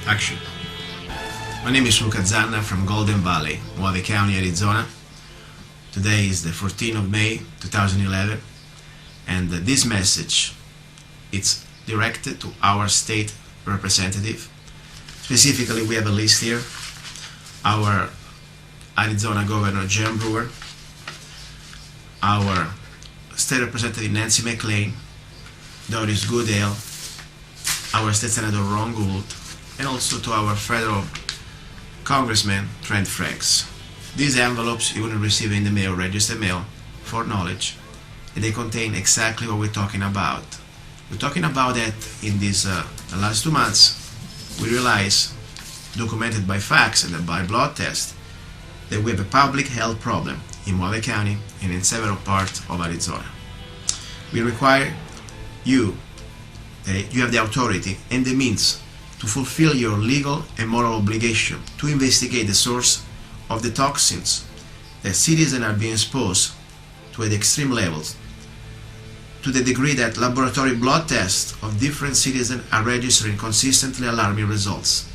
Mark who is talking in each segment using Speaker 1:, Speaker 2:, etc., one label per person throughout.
Speaker 1: Action. My name is Luca Zanna from Golden Valley, Mojave County, Arizona. Today is the 14th of May 2011, and this message it's directed to our state representative. Specifically, we have a list here. Our Arizona Governor Geoengeering, our State Representative Nancy McLean, Doris Goodale, our State Senator Ron Gould, and also to our federal Congressman Trent Franks. These envelopes you will receive in the mail, registered mail, for knowledge, and they contain exactly what we're talking about. We're talking about that in these last 2 months. We realize, documented by facts and by blood tests, that we have a public health problem in Mojave County and in several parts of Arizona. We require you have the authority and the means to fulfill your legal and moral obligation to investigate the source of the toxins that citizens are being exposed to at extreme levels, to the degree that laboratory blood tests of different citizens are registering consistently alarming results,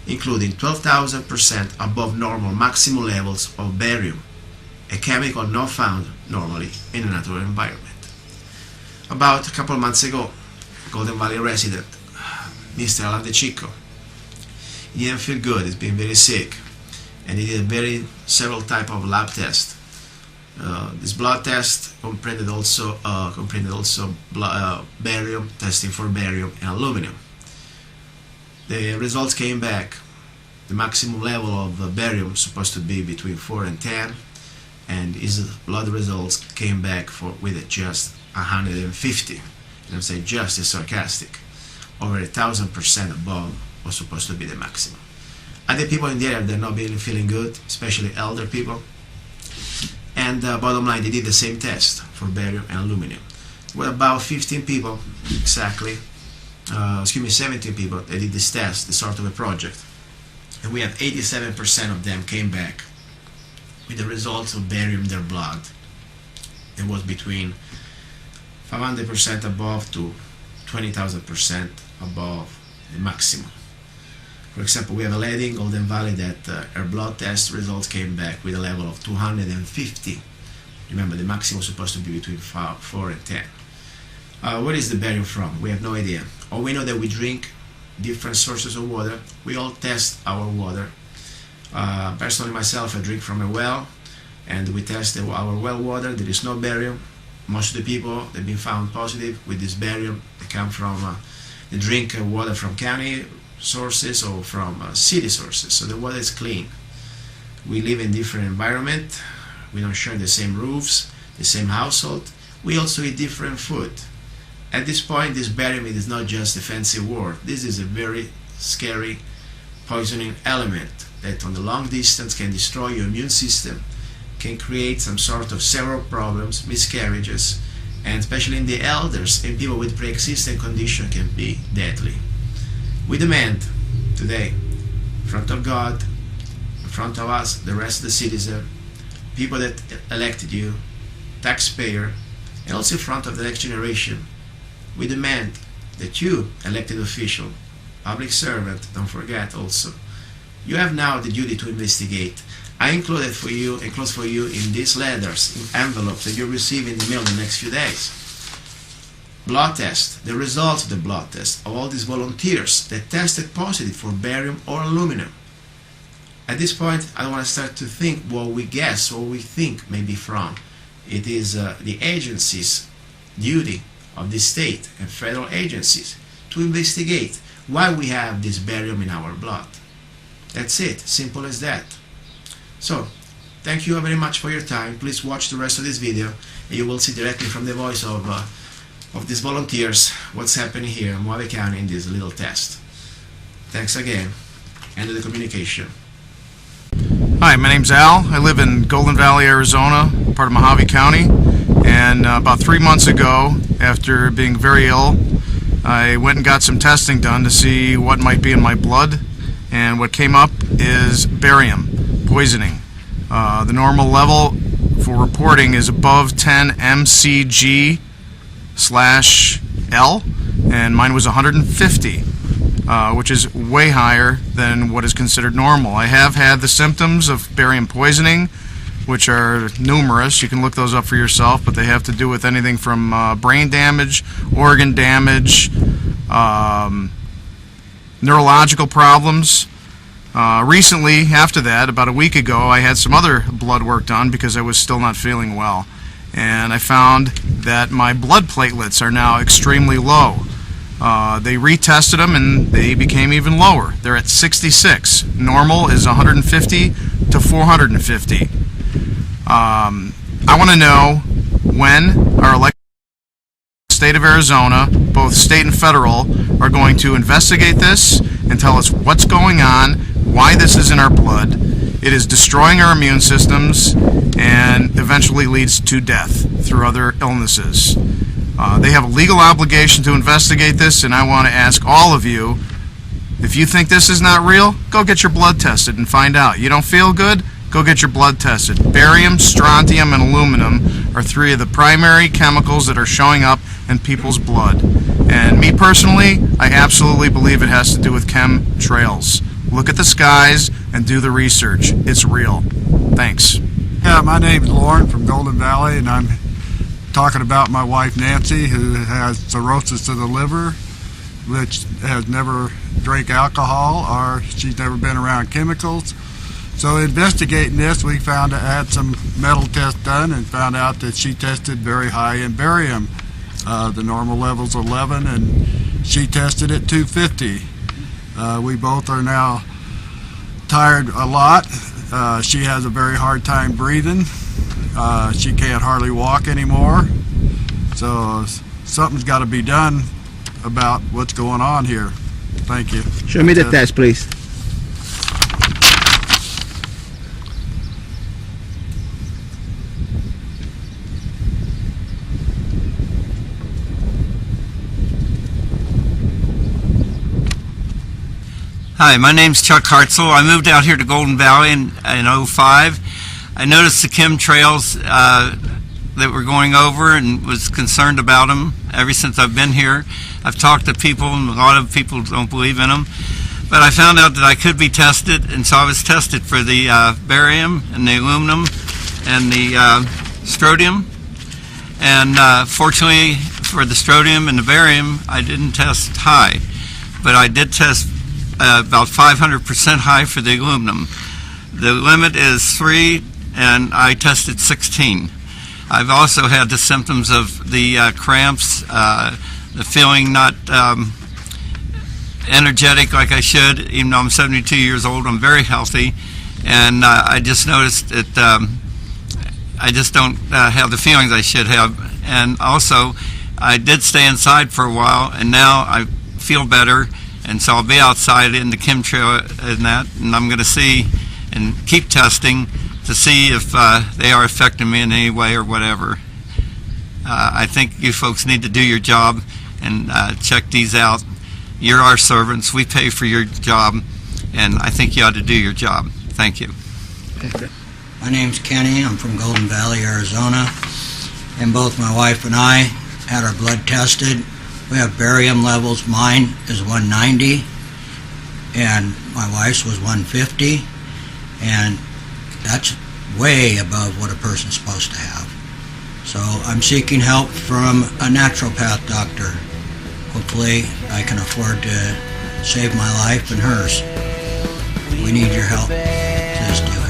Speaker 1: including 12,000% above normal maximum levels of barium, a chemical not found normally in a natural environment. About a couple of months ago, Golden Valley resident, Mr. Alan DeCicco, he didn't feel good, he's been very sick, and he did several type of lab tests. This blood test comprehended also barium, testing for barium and aluminum. The results came back. The maximum level of barium supposed to be between 4 and 10, and his blood results came back with just 150. And I'm saying just is sarcastic. Over 1,000% above was supposed to be the maximum. Other people in the area, they're not feeling good, especially elder people. And bottom line, they did the same test for barium and aluminum. With about 15 people, exactly, 17 people, they did this test, this sort of a project. And we have 87% of them came back with the results of barium in their blood. It was between 500% above to 20,000% above the maximum. For example, we have a lady in Golden Valley that her blood test results came back with a level of 250. Remember, the maximum was supposed to be between 4 and 10. Where is the barium from? We have no idea. All we know that we drink different sources of water. We all test our water. Personally, myself, I drink from a well, and we tested our well water. There is no barium. Most of the people they've been found positive with this barium. They come from they drink water from county sources or from city sources, so the water is clean. We live in different environment. We don't share the same roofs, the same household. We also eat different food. At this point, this barium is not just a fancy word. This is a very scary, poisoning element that on the long distance can destroy your immune system, can create some sort of several problems, miscarriages, and especially in the elders and people with pre-existing condition can be deadly. We demand today, in front of God, in front of us, the rest of the citizens, people that elected you, taxpayer, and also in front of the next generation, we demand that you, elected official, public servant, don't forget also, you have now the duty to investigate. I included for you, enclosed for you in these letters, in envelopes that you'll receive in the mail in the next few days. Blood test, the results of the blood test of all these volunteers that tested positive for barium or aluminum. At this point, I don't want to start to think what we guess, what we think may be from. It is the agency's duty of the state and federal agencies to investigate why we have this barium in our blood. That's it, simple as that. So, thank you very much for your time. Please watch the rest of this video and you will see directly from the voice of these volunteers what's happening here in Mojave County in this little test. Thanks again. End of the communication.
Speaker 2: Hi, my name's Al. I live in Golden Valley, Arizona, part of Mojave County. And about 3 months ago, after being very ill, I went and got some testing done to see what might be in my blood. And what came up is barium poisoning. The normal level for reporting is above 10 mcg/L, and mine was 150. which is way higher than what is considered normal. I have had the symptoms of barium poisoning, which are numerous. You can look those up for yourself, but they have to do with anything from brain damage, organ damage, neurological problems. Recently, after that, about a week ago, I had some other blood work done because I was still not feeling well. And I found that my blood platelets are now extremely low. They retested them and they became even lower. They're at 66. Normal is 150 to 450. I want to know when our elected state of Arizona, both state and federal, are going to investigate this and tell us what's going on, why this is in our blood. It is destroying our immune systems and eventually leads to death through other illnesses. They have a legal obligation to investigate this, and I want to ask all of you, if you think this is not real, go get your blood tested and find out. You don't feel good? Go get your blood tested. Barium, strontium, and aluminum are three of the primary chemicals that are showing up in people's blood. And me personally, I absolutely believe it has to do with chemtrails. Look at the skies and do the research. It's real. Thanks.
Speaker 3: Yeah, my name's Lauren from Golden Valley, and I'm talking about my wife Nancy, who has cirrhosis of the liver, which has never drank alcohol or she's never been around chemicals. So investigating this, we found I had some metal tests done and found out that she tested very high in barium. The normal level's 11 and she tested at 250. We both are now tired a lot. She has a very hard time breathing. She can't hardly walk anymore. So something's got to be done about what's going on here. Thank you.
Speaker 4: Show me the test, please.
Speaker 5: Hi, my name's Chuck Hartzell. I moved out here to Golden Valley in '05. I noticed the chemtrails that we're going over and was concerned about them ever since I've been here. I've talked to people and a lot of people don't believe in them. But I found out that I could be tested, and so I was tested for the barium and the aluminum and the strontium. And fortunately for the strontium and the barium, I didn't test high. But I did test about 500% high for the aluminum. The limit is 3, and I tested 16. I've also had the symptoms of the cramps, the feeling not energetic like I should, even though I'm 72 years old. I'm very healthy, and I just noticed that I just don't have the feelings I should have. And also, I did stay inside for a while, and now I feel better. And so I'll be outside in the chemtrail and that, and I'm going to see and keep testing to see if they are affecting me in any way or whatever. I think you folks need to do your job and check these out. You're our servants. We pay for your job, and I think you ought to do your job. Thank you.
Speaker 6: My name's Kenny. I'm from Golden Valley, Arizona, and both my wife and I had our blood tested. We have barium levels. Mine is 190, and my wife's was 150, and that's way above what a person's supposed to have. So I'm seeking help from a naturopath doctor. Hopefully I can afford to save my life and hers. We need your help. Please do it.